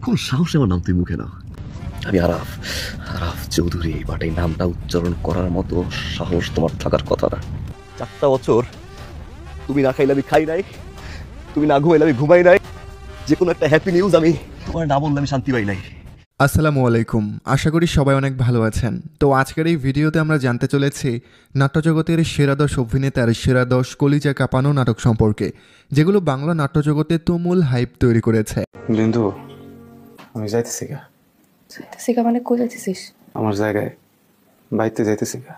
কোন সাহসে আমার নাম তুই মুখে নাও? আমি আরাফ, আরাফ চৌধুরী, বাট এই নামটা উচ্চারণ করার মতো সাহস তোমার থাকার কথা না। 4টা বছর তুমি না খাইলে আমি খাই নাই, তুমি না ঘুমাইলে আমি ঘুমাই নাই, যে কোনো একটা হ্যাপি নিউজ আমি তোমার না বললে আমি শান্তি পাই নাই। আসসালামু আলাইকুম, আশা করি সবাই অনেক ভালো আছেন। তো আজকের এই ভিডিওতে আমরা জানতে চলেছি নাট্যজগতের সেরা 10 অভিনেতার সেরা 10 কলিজা কাঁপানো নাটক সম্পর্কে, যেগুলো বাংলা নাট্যজগতে তুমুল হাইপ তৈরি করেছে। বিন্দু, আমি যাইতেছি গা। যাইতেছি গা মানে কই যাইতেছিস? আমার জায়গায় বাইতে যাইতেছি গা।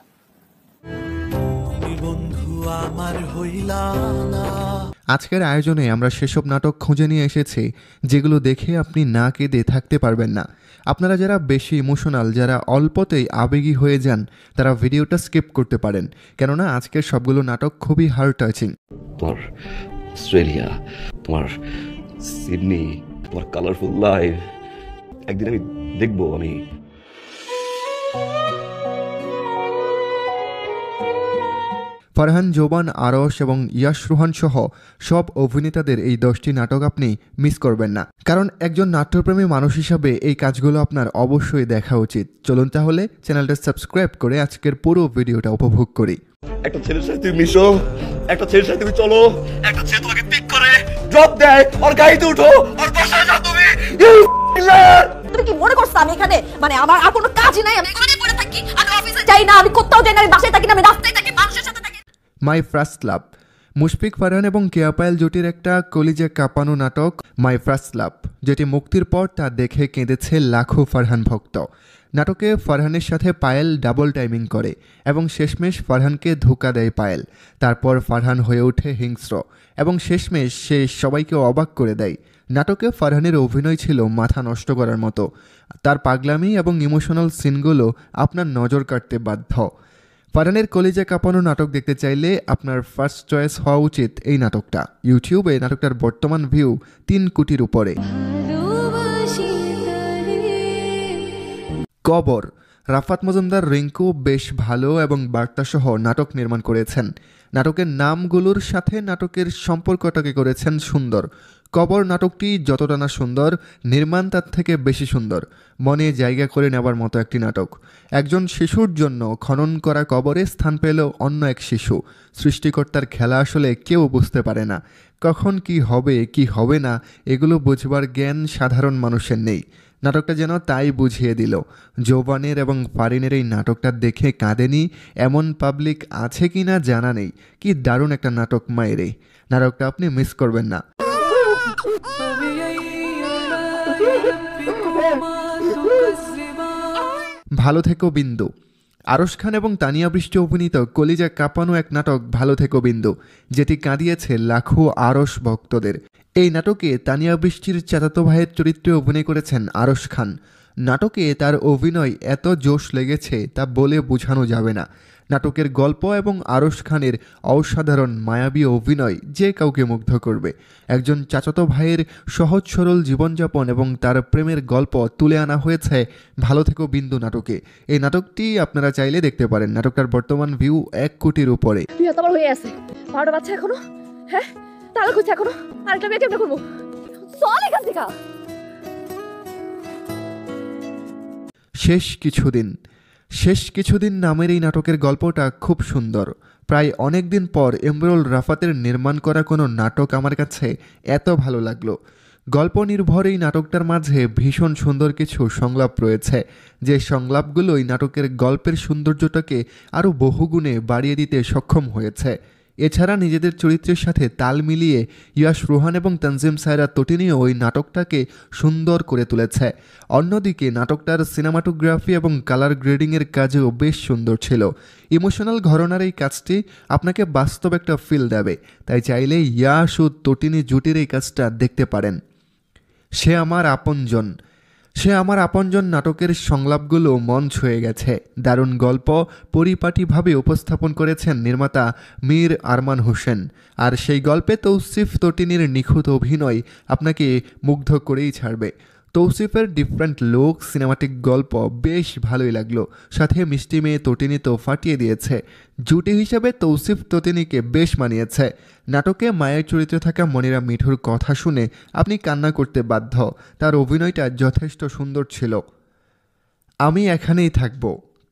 আজকের আয়োজনে আমরা সেসব নাটক খুঁজে নিয়ে এসেছি যেগুলো দেখে আপনি না কেঁদে থাকতে পারবেন না। আপনারা যারা বেশি ইমোশনাল, যারা অল্পতেই আবেগী হয়ে যান, তারা ভিডিওটা স্কিপ করতে পারেন, কেননা আজকের সবগুলো নাটক খুবই হার্ট টাচিং। তোমার অস্ট্রেলিয়া, তোমার সিডনি, তোমার কালারফুল লাইফ একদিন আমি দেখবো। আমি ফারহান, জোবান, আরশ এবং ইয়াশ রোহান সহ সব অভিনেতাদের এই 10টি নাটক আপনি মিস করবেন না, কারণ একজন নাট্যপ্রেমী মানুষ হিসাবে এই কাজগুলো আপনার অবশ্যই দেখা উচিত। চলুন তাহলে চ্যানেলটা সাবস্ক্রাইব করে আজকের পুরো ভিডিওটা উপভোগ করি। একটা ছেলের সাথে তুমি মিশো, একটা ছেলের সাথে তুমি চলো, একটা ছেলে তোমাকে পিক করে ড্রপ দেয়, ওর গাড়িতে উঠো, ওর বাসায় যাও তুমি। তুমি কি মনে করছো আমি এখানে মানে আমার আর কোনো কাজই নাই, আমি এখানেই পড়ে থাকি, আমি অফিসে যাই না, আমি কোথাও যাই না, আমি বাসায় থাকি না, আমি রাস্তায় থাকি, মানুষের সাথে থাকি। My first love, Mushfiq Farhan এবং কেয়া পায়েল জুটির একটা কলিজা কাঁপানো নাটক মাই ফার্স্ট লাভ, যেটি মুক্তির পর তা দেখে কেঁদেছে লাখো ফারহান ভক্ত। নাটকে ফারহানের সাথে পায়েল ডাবল টাইমিং করে এবং শেষমেশ ফারহানকে ধোঁকা দেয় পায়েল। তারপর ফারহান হয়ে ওঠে হিংস্র এবং শেষমেশ সে সবাইকে অবাক করে দেয়। নাটকে ফারহানের অভিনয় ছিল মাথা নষ্ট করার মতো। তার পাগলামি এবং ইমোশনাল সিনগুলো আপনার নজর কাটতে বাধ্য। ফারহানের কলিজা কাঁপানো নাটক দেখতে চাইলে আপনার ফার্স্ট চয়েস হওয়া উচিত এই নাটকটা। ইউটিউবে নাটকটার বর্তমান ভিউ 3 কোটির উপরে। কবর, রাফাত মজুমদার রিঙ্কু বেশ ভালো এবং বার্তাসহ নাটক নির্মাণ করেছেন। নাটকের নামগুলোর সাথে নাটকের সম্পর্কটাকে করেছেন সুন্দর। কবর নাটকটি যতটা না সুন্দর, নির্মাণ তার থেকে বেশি সুন্দর। মনে জায়গা করে নেবার মতো একটি নাটক। একজন শিশুর জন্য খনন করা কবরে স্থান পেল অন্য এক শিশু। সৃষ্টিকর্তার খেলা আসলে কেউ বুঝতে পারে না। কখন কি হবে কি হবে না এগুলো বুঝবার জ্ঞান সাধারণ মানুষের নেই। নাটকটা যেন তাই বুঝিয়ে দিল। জোবানের এবং ফারিনের এই নাটকটা দেখে কাঁদেনি এমন পাবলিক আছে কি না জানা নেই। কি দারুণ একটা নাটক মায়েরে, নাটকটা আপনি মিস করবেন না। ভালো থেকো বিন্দু, আরশ খান এবং তানিয়া বৃষ্টি অভিনীত কলিজা কাঁপানো এক নাটক ভালো থেকো বিন্দু, যেটি কাঁদিয়েছে লাখো আরশ ভক্তদের। এই নাটকে তানিয়া বৃষ্টির চাচাতো ভাইয়ের চরিত্রে অভিনয় করেছেন আরশ খান। নাটকে তার অভিনয় এত জোশ লেগেছে তা বলে বোঝানো যাবে না। নাটকের গল্প এবং আরশ খানের অসাধারণ মায়াবী অভিনয় যে কাউকে মুগ্ধ করবে। একজন চাচাতো ভাইয়ের সহজ সরল জীবনযাপন এবং তার প্রেমের গল্প তুলে আনা হয়েছে ভালো থেকো বিন্দু নাটকে। এই নাটকটি আপনারা চাইলে দেখতে পারেন। নাটকটার বর্তমান ভিউ 1 কোটির উপরে। বিয়ে তো আমার হয়ে আছে, 12টা বাচ্চা এখনো, হ্যাঁ তাহলে খুঁজছে এখনো আরেকটা বিয়ে কেমন করবো? চল এখান থেকে। শেষ কিছুদিন নামের এই নাটকের গল্পটা খুব সুন্দর। প্রায় অনেক দিন পর এমরুল রাফাতের নির্মাণ করা কোনো নাটক আমার কাছে এত ভালো লাগলো। গল্প নির্ভর এই নাটকটার মাঝে ভীষণ সুন্দর কিছু সংলাপ রয়েছে, যে সংলাপগুলো এই নাটকের গল্পের সৌন্দর্যটাকে আরও বহুগুণে বাড়িয়ে দিতে সক্ষম হয়েছে। এছাড়া নিজেদের চরিত্রের সাথে তাল মিলিয়ে ইয়াশ রোহান এবং তানজিম সায়রা তটিনীও ওই নাটকটাকে সুন্দর করে তুলেছে। অন্যদিকে নাটকটার সিনেমাটোগ্রাফি এবং কালার গ্রেডিংয়ের কাজেও বেশ সুন্দর ছিল। ইমোশনাল ঘরানার এই কাজটি আপনাকে বাস্তব একটা ফিল দেবে, তাই চাইলে ইয়াশ ও তটিনী জুটির এই কাজটা দেখতে পারেন। সে আমার আপনজন নাটকের সংলাপগুলো মন ছুঁয়ে গেছে। দারুণ গল্প পরিপাটিভাবে উপস্থাপন করেছেন নির্মাতা মীর আরমান হোসেন, আর সেই গল্পে তৌসিফ তটিনীর নিখুঁত অভিনয় আপনাকে মুগ্ধ করেই ছাড়বে। তৌসিফের ডিফারেন্ট লুক, সিনেমাটিক গল্প বেশ ভালোই লাগলো। সাথে মিষ্টি মেয়ে তটিনী তো ফাটিয়ে দিয়েছে। জুটি হিসেবে তৌসিফ তটিনীকে বেশ মানিয়েছে। নাটকে মায়ের চরিত্রে থাকা মনিরা মিঠুর কথা শুনে আপনি কান্না করতে বাধ্য। তার অভিনয়টা যথেষ্ট সুন্দর ছিল। আমি এখানেই থাকব,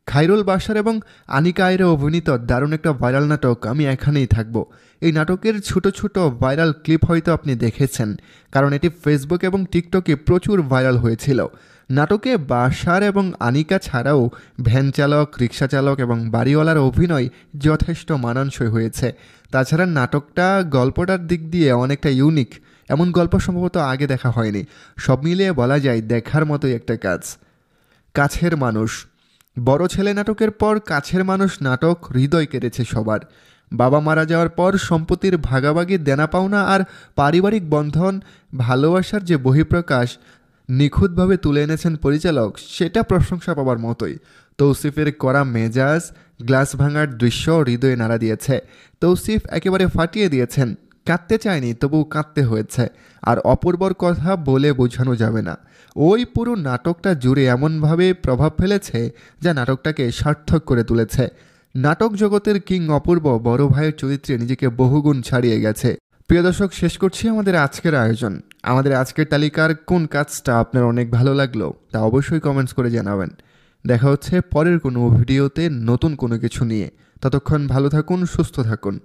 খায়রুল বাশার এবং আনিকা আয়রা অভিনীত দারুণ একটা ভাইরাল নাটক আমি এখানেই থাকব। এই নাটকের ছোট ছোট ভাইরাল ক্লিপ হয়তো আপনি দেখেছেন, কারণ এটি ফেসবুক এবং টিকটকে প্রচুর ভাইরাল হয়েছিল। নাটকে বাশার এবং আনিকা ছাড়াও ভ্যান চালক, রিক্সা চালক এবং বাড়িওয়ালার অভিনয় যথেষ্ট মানানসই হয়েছে। তাছাড়া নাটকটা গল্পটার দিক দিয়ে অনেকটা ইউনিক, এমন গল্প সম্ভবত আগে দেখা হয়নি। সব মিলিয়ে বলা যায় দেখার মতোই একটা কাজ। কাছের মানুষ, বড় ছেলে নাটকের পর কাছের মানুষ নাটক হৃদয় কেড়েছে সবার। বাবা মারা যাওয়ার পর সম্পত্তির ভাগাভাগি, দেনা পাওনা আর পারিবারিক বন্ধন, ভালোবাসার যে বহিঃপ্রকাশ নিখুঁতভাবে তুলে এনেছেন পরিচালক, সেটা প্রশংসা পাওয়ার মতোই। তৌসিফের কড়া মেজাজ, গ্লাস ভাঙার দৃশ্য হৃদয়ে নাড়া দিয়েছে। তৌসিফ একেবারে ফাটিয়ে দিয়েছেন। কাঁদতে চায়নি, তবু কাঁদতে হয়েছে। আর অপূর্বর কথা বলে বোঝানো যাবে না। ওই পুরো নাটকটা জুড়ে এমনভাবে প্রভাব ফেলেছে যা নাটকটাকে সার্থক করে তুলেছে। নাটক জগতের কিং অপূর্ব বড় ভাইয়ের চরিত্রে নিজেকে বহুগুণ ছাড়িয়ে গেছে। প্রিয় দর্শক, শেষ করছি আমাদের আজকের আয়োজন। আমাদের আজকের তালিকার কোন কাজটা আপনার অনেক ভালো লাগলো তা অবশ্যই কমেন্টস করে জানাবেন। দেখা হচ্ছে পরের কোনো ভিডিওতে নতুন কোনো কিছু নিয়ে। ততক্ষণ ভালো থাকুন, সুস্থ থাকুন।